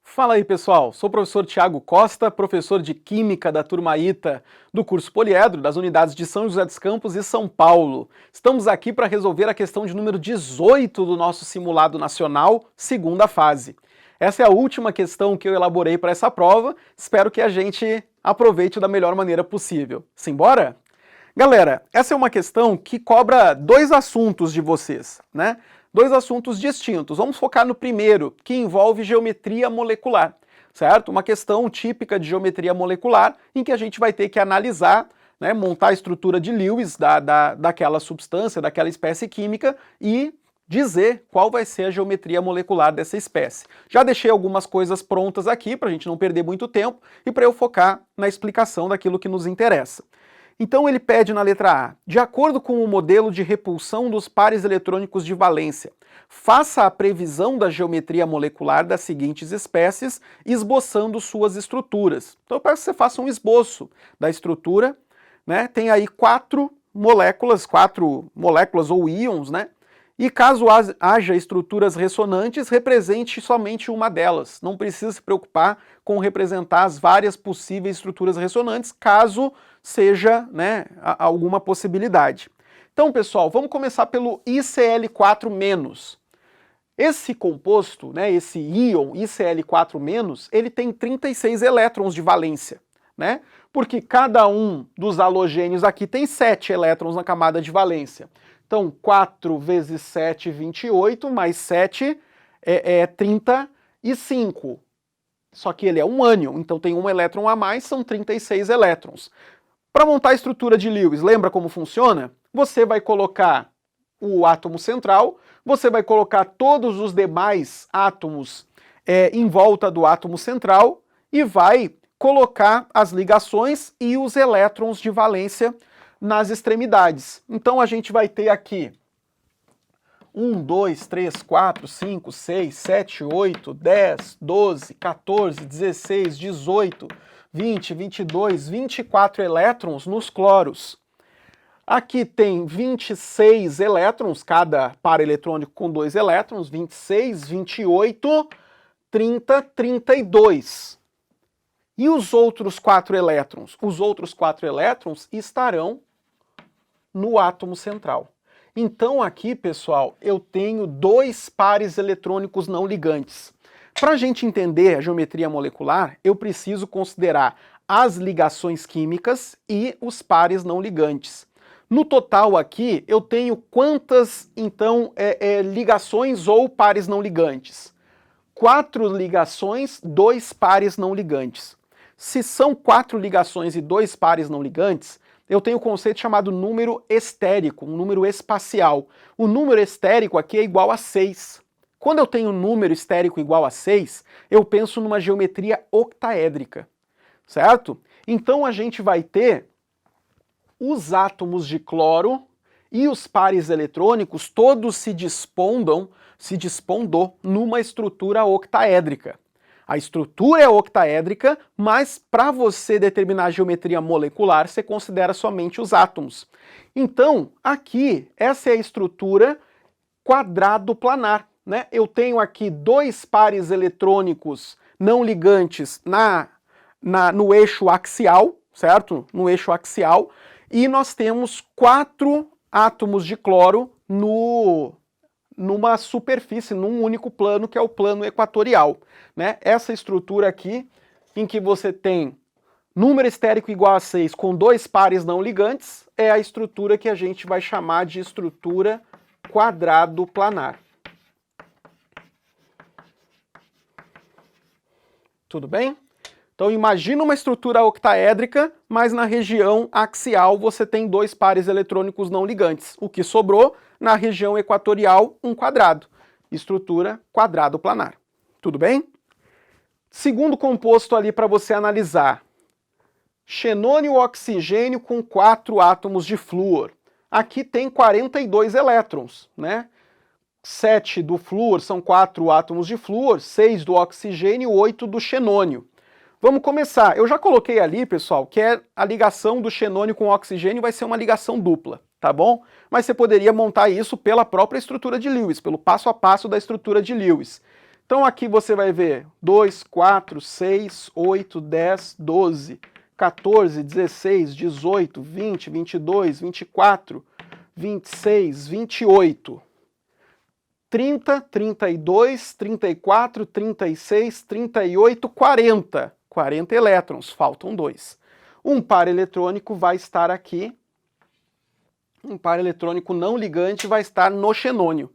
Fala aí, pessoal. Sou o professor Tiago Costa, professor de Química da turma ITA do curso Poliedro, das unidades de São José dos Campos e São Paulo. Estamos aqui para resolver a questão de número 18 do nosso simulado nacional, segunda fase. Essa é a última questão que eu elaborei para essa prova. Espero que a gente aproveite da melhor maneira possível. Simbora? Galera, essa é uma questão que cobra dois assuntos de vocês, né? Dois assuntos distintos. Vamos focar no primeiro, que envolve geometria molecular, certo? Uma questão típica de geometria molecular, em que a gente vai ter que analisar, né, montar a estrutura de Lewis daquela substância, daquela espécie química e dizer qual vai ser a geometria molecular dessa espécie. Já deixei algumas coisas prontas aqui, para a gente não perder muito tempo, e para eu focar na explicação daquilo que nos interessa. Então ele pede na letra A, de acordo com o modelo de repulsão dos pares eletrônicos de valência, faça a previsão da geometria molecular das seguintes espécies, esboçando suas estruturas. Então eu peço que você faça um esboço da estrutura, né? Tem aí quatro moléculas ou íons, né? E caso haja estruturas ressonantes, represente somente uma delas. Não precisa se preocupar com representar as várias possíveis estruturas ressonantes, caso seja, né, alguma possibilidade. Então, pessoal, vamos começar pelo ICl4-. Esse composto, né, esse íon ICl4-, ele tem 36 elétrons de valência, né? Porque cada um dos halogênios aqui tem 7 elétrons na camada de valência. Então, 4 vezes 7, 28, mais 7 é 35. Só que ele é um ânion, então tem um elétron a mais, são 36 elétrons. Para montar a estrutura de Lewis, lembra como funciona? Você vai colocar o átomo central, você vai colocar todos os demais átomos em volta do átomo central e vai colocar as ligações e os elétrons de valência nas extremidades. Então a gente vai ter aqui 1, 2, 3, 4, 5, 6, 7, 8, 10, 12, 14, 16, 18, 20, 22, 24 elétrons nos cloros. Aqui tem 26 elétrons, cada par eletrônico com 2 elétrons, 26, 28, 30, 32. E os outros 4 elétrons? Os outros 4 elétrons estarão no átomo central. Então aqui, pessoal, eu tenho 2 pares eletrônicos não ligantes. Para a gente entender a geometria molecular, eu preciso considerar as ligações químicas e os pares não ligantes. No total aqui, eu tenho quantas, então, ligações ou pares não ligantes? 4 ligações, 2 pares não ligantes. Se são 4 ligações e 2 pares não ligantes, eu tenho um conceito chamado número estérico, um número espacial. O número estérico aqui é igual a 6. Quando eu tenho um número estérico igual a 6, eu penso numa geometria octaédrica, certo? Então a gente vai ter os átomos de cloro e os pares eletrônicos todos se dispondo numa estrutura octaédrica. A estrutura é octaédrica, mas para você determinar a geometria molecular, você considera somente os átomos. Então, aqui, essa é a estrutura quadrado-planar, né? Eu tenho aqui 2 pares eletrônicos não ligantes no eixo axial, certo? No eixo axial. E nós temos 4 átomos de cloro numa superfície, num único plano, que é o plano equatorial, né? Essa estrutura aqui, em que você tem número estérico igual a 6 com 2 pares não ligantes, é a estrutura que a gente vai chamar de estrutura quadrado-planar. Tudo bem? Então imagina uma estrutura octaédrica, mas na região axial você tem 2 pares eletrônicos não ligantes. O que sobrou, na região equatorial, um quadrado. Estrutura quadrado-planar. Tudo bem? Segundo composto ali para você analisar. Xenônio-oxigênio com 4 átomos de flúor. Aqui tem 42 elétrons, né? 7 do flúor são 4 átomos de flúor, 6 do oxigênio e 8 do xenônio. Vamos começar. Eu já coloquei ali, pessoal, que a ligação do xenônio com o oxigênio vai ser uma ligação dupla, tá bom? Mas você poderia montar isso pela própria estrutura de Lewis, pelo passo a passo da estrutura de Lewis. Então aqui você vai ver 2, 4, 6, 8, 10, 12, 14, 16, 18, 20, 22, 24, 26, 28, 30, 32, 34, 36, 38, 40. 40 elétrons, faltam 2. Um par eletrônico vai estar aqui, um par eletrônico não ligante vai estar no xenônio.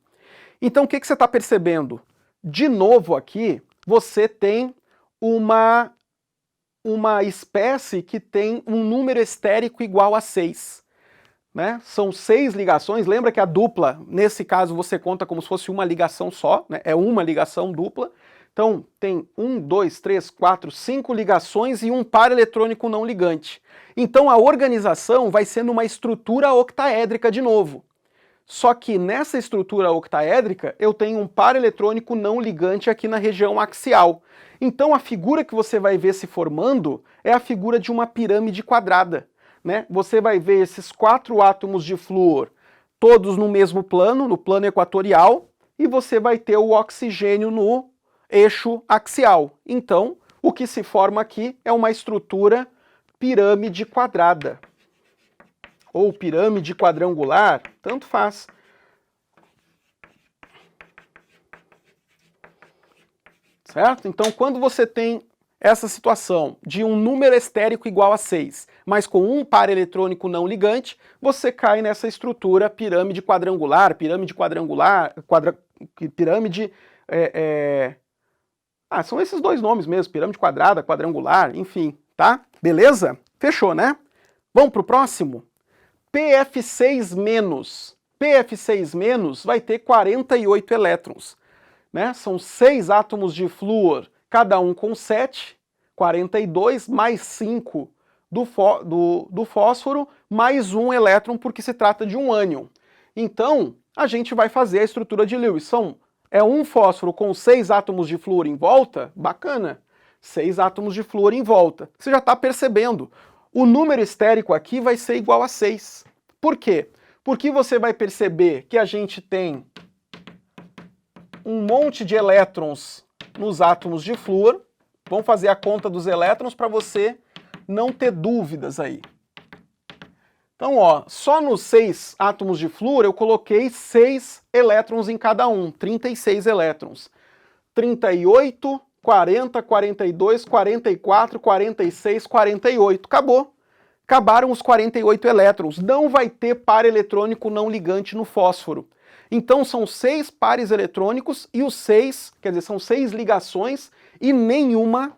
Então o que você está percebendo? De novo aqui, você tem uma espécie que tem um número estérico igual a 6. Né? São 6 ligações, lembra que a dupla, nesse caso você conta como se fosse uma ligação só, né? É uma ligação dupla. Então tem 1, 2, 3, 4, 5 ligações e um par eletrônico não ligante. Então a organização vai ser numa estrutura octaédrica de novo. Só que nessa estrutura octaédrica eu tenho um par eletrônico não ligante aqui na região axial. Então a figura que você vai ver se formando é a figura de uma pirâmide quadrada. Né? Você vai ver esses 4 átomos de flúor todos no mesmo plano, no plano equatorial, e você vai ter o oxigênio no eixo axial. Então, o que se forma aqui é uma estrutura pirâmide quadrada. Ou pirâmide quadrangular, tanto faz. Certo? Então, quando você tem essa situação de um número estérico igual a 6, mas com um par eletrônico não ligante, você cai nessa estrutura pirâmide quadrangular, pirâmide... são esses dois nomes mesmo, pirâmide quadrada, quadrangular, enfim, tá? Beleza? Fechou, né? Vamos pro próximo? PF6-. PF6- vai ter 48 elétrons. Né? São 6 átomos de flúor, cada um com 7, 42, mais 5 do fósforo, mais um elétron, porque se trata de um ânion. Então, a gente vai fazer a estrutura de Lewis. É um fósforo com 6 átomos de flúor em volta? Bacana. 6 átomos de flúor em volta. Você já está percebendo. O número estérico aqui vai ser igual a 6. Por quê? Porque você vai perceber que a gente tem um monte de elétrons nos átomos de flúor. Vamos fazer a conta dos elétrons para você não ter dúvidas aí. Então, ó, só nos 6 átomos de flúor eu coloquei 6 elétrons em cada um, 36 elétrons. 38, 40, 42, 44, 46, 48. Acabou. Acabaram os 48 elétrons. Não vai ter par eletrônico não ligante no fósforo. Então são 6 pares eletrônicos e os 6, quer dizer, são 6 ligações e nenhum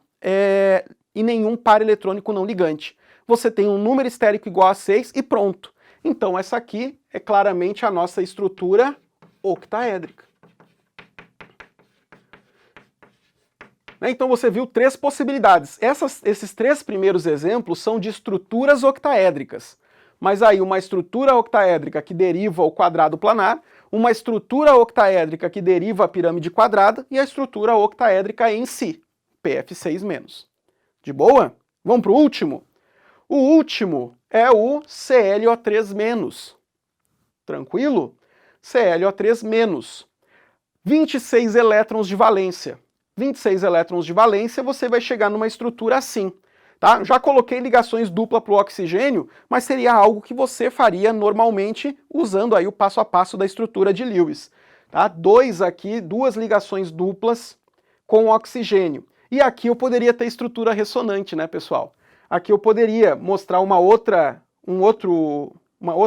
par eletrônico não ligante. Você tem um número estérico igual a 6 e pronto. Então essa aqui é claramente a nossa estrutura octaédrica. Então você viu 3 possibilidades. Esses 3 primeiros exemplos são de estruturas octaédricas. Mas aí uma estrutura octaédrica que deriva o quadrado planar, uma estrutura octaédrica que deriva a pirâmide quadrada e a estrutura octaédrica em si, PF6-. De boa? Vamos para o último? O último é o ClO3-. Tranquilo? ClO3-. 26 elétrons de valência. 26 elétrons de valência, você vai chegar numa estrutura assim. Tá? Já coloquei ligações dupla para o oxigênio, mas seria algo que você faria normalmente usando aí o passo a passo da estrutura de Lewis. Tá? 2 aqui, 2 ligações duplas com oxigênio. E aqui eu poderia ter estrutura ressonante, né, pessoal? Aqui eu poderia mostrar uma outra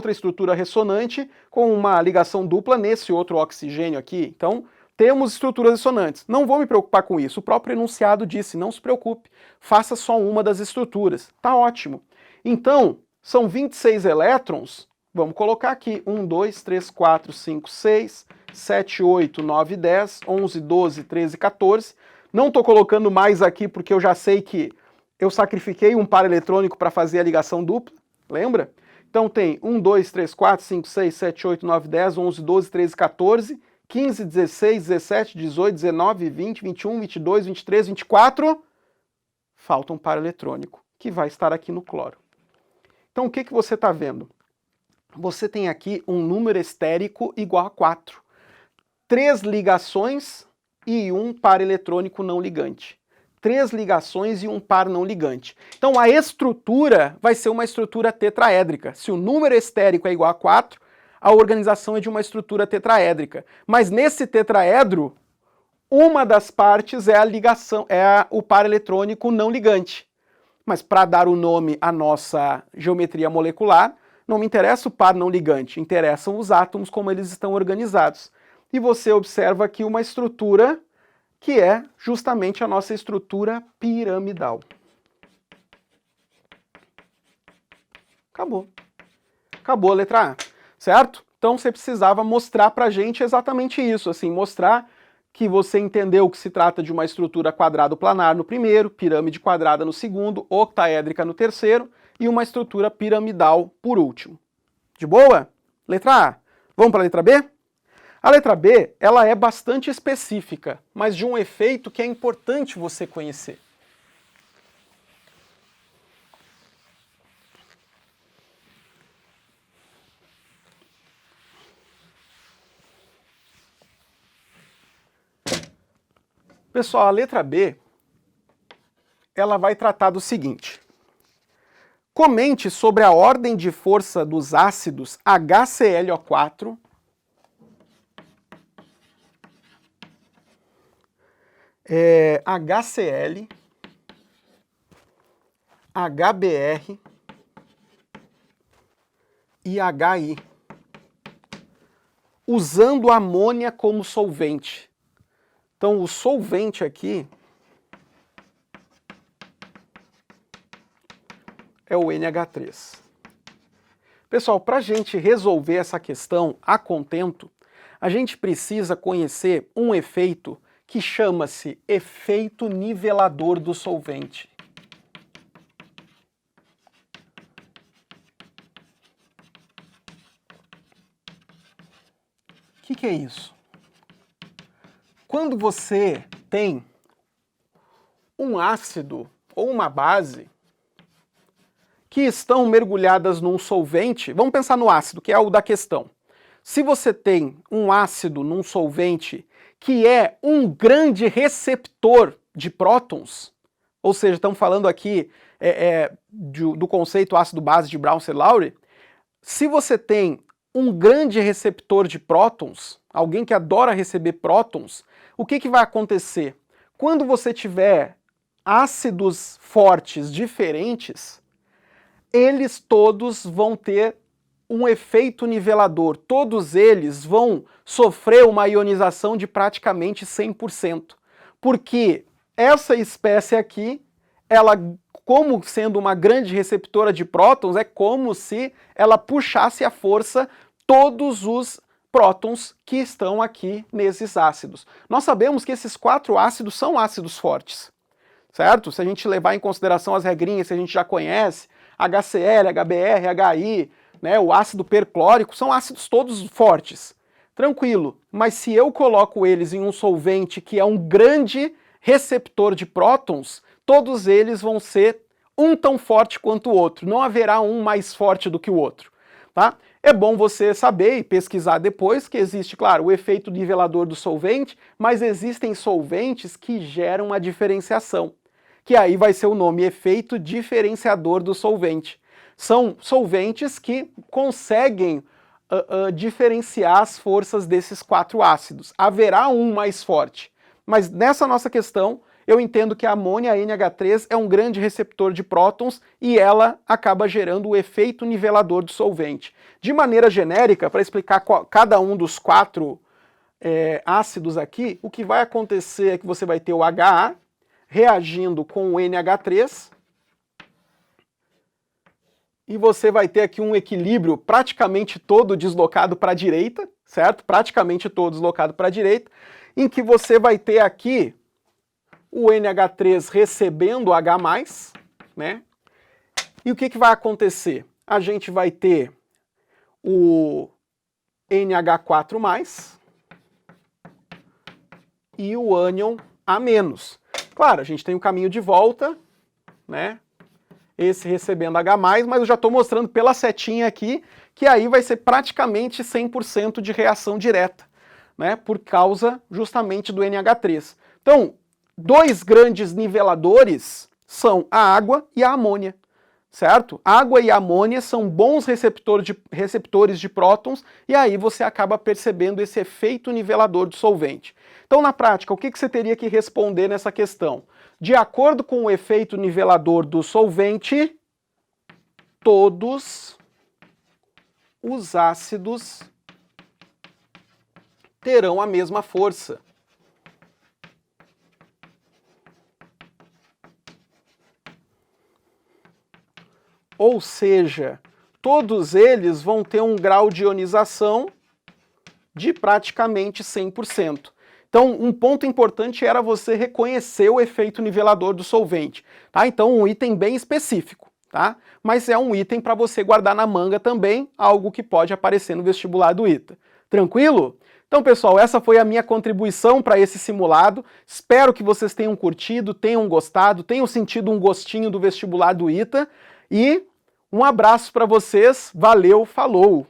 estrutura ressonante com uma ligação dupla nesse outro oxigênio aqui. Então, temos estruturas ressonantes. Não vou me preocupar com isso. O próprio enunciado disse, não se preocupe, faça só uma das estruturas. Tá ótimo. Então, são 26 elétrons. Vamos colocar aqui 1, 2, 3, 4, 5, 6, 7, 8, 9, 10, 11, 12, 13, 14. Não estou colocando mais aqui porque eu já sei que eu sacrifiquei um par eletrônico para fazer a ligação dupla. Lembra? Então tem 1, 2, 3, 4, 5, 6, 7, 8, 9, 10, 11, 12, 13, 14... 15, 16, 17, 18, 19, 20, 21, 22, 23, 24, falta um par eletrônico, que vai estar aqui no cloro. Então o que você está vendo? Você tem aqui um número estérico igual a 4. 3 ligações e um par eletrônico não ligante. 3 ligações e um par não ligante. Então a estrutura vai ser uma estrutura tetraédrica. Se o número estérico é igual a 4, a organização é de uma estrutura tetraédrica. Mas nesse tetraedro, uma das partes é a ligação, o par eletrônico não ligante. Mas para dar o nome à nossa geometria molecular, não me interessa o par não ligante, interessam os átomos como eles estão organizados. E você observa aqui uma estrutura que é justamente a nossa estrutura piramidal. Acabou. Acabou a letra A, certo? Então você precisava mostrar pra gente exatamente isso, assim, mostrar que você entendeu que se trata de uma estrutura quadrado-planar no primeiro, pirâmide quadrada no segundo, octaédrica no terceiro e uma estrutura piramidal por último. De boa? Letra A. Vamos para a letra B? A letra B, ela é bastante específica, mas de um efeito que é importante você conhecer. Pessoal, a letra B, ela vai tratar do seguinte. Comente sobre a ordem de força dos ácidos HClO4, HCl, HBr e HI, usando amônia como solvente. Então, o solvente aqui é o NH3. Pessoal, para a gente resolver essa questão a contento, a gente precisa conhecer um efeito que chama-se efeito nivelador do solvente. O que é isso? Quando você tem um ácido ou uma base que estão mergulhadas num solvente, vamos pensar no ácido, que é o da questão. Se você tem um ácido num solvente que é um grande receptor de prótons, ou seja, estamos falando aqui do conceito ácido-base de Brown-Cellauri, se você tem um grande receptor de prótons, alguém que adora receber prótons, o que vai acontecer? Quando você tiver ácidos fortes diferentes, eles todos vão ter um efeito nivelador, todos eles vão sofrer uma ionização de praticamente 100%, porque essa espécie aqui, ela, como sendo uma grande receptora de prótons, é como se ela puxasse à força todos os prótons que estão aqui nesses ácidos. Nós sabemos que esses 4 ácidos são ácidos fortes, certo? Se a gente levar em consideração as regrinhas que a gente já conhece, HCl, HBr, HI, né, o ácido perclórico, são ácidos todos fortes. Tranquilo, mas se eu coloco eles em um solvente que é um grande receptor de prótons, todos eles vão ser um tão forte quanto o outro, não haverá um mais forte do que o outro, tá? É bom você saber e pesquisar depois que existe, claro, o efeito nivelador do solvente, mas existem solventes que geram a diferenciação, que aí vai ser o nome efeito diferenciador do solvente. São solventes que conseguem diferenciar as forças desses 4 ácidos. Haverá um mais forte, mas nessa nossa questão, eu entendo que a amônia NH3 é um grande receptor de prótons e ela acaba gerando o efeito nivelador do solvente. De maneira genérica, para explicar cada um dos 4 ácidos aqui, o que vai acontecer é que você vai ter o HA reagindo com o NH3 e você vai ter aqui um equilíbrio praticamente todo deslocado para a direita, certo? Praticamente todo deslocado para a direita, em que você vai ter aqui o NH3 recebendo H+, né? E o que vai acontecer? A gente vai ter o NH4+, e o ânion A-. Claro, a gente tem um caminho de volta, né? Esse recebendo H+, mas eu já estou mostrando pela setinha aqui que aí vai ser praticamente 100% de reação direta. né, por causa justamente do NH3. Então, dois grandes niveladores são a água e a amônia, certo? Água e amônia são bons receptores de prótons e aí você acaba percebendo esse efeito nivelador do solvente. Então, na prática, o que você teria que responder nessa questão? De acordo com o efeito nivelador do solvente, todos os ácidos terão a mesma força. Ou seja, todos eles vão ter um grau de ionização de praticamente 100%. Então, um ponto importante era você reconhecer o efeito nivelador do solvente. Tá? Então, um item bem específico, tá? Mas é um item para você guardar na manga também, algo que pode aparecer no vestibular do ITA. Tranquilo? Então, pessoal, essa foi a minha contribuição para esse simulado. Espero que vocês tenham curtido, tenham gostado, tenham sentido um gostinho do vestibular do ITA. E um abraço para vocês. Valeu, falou!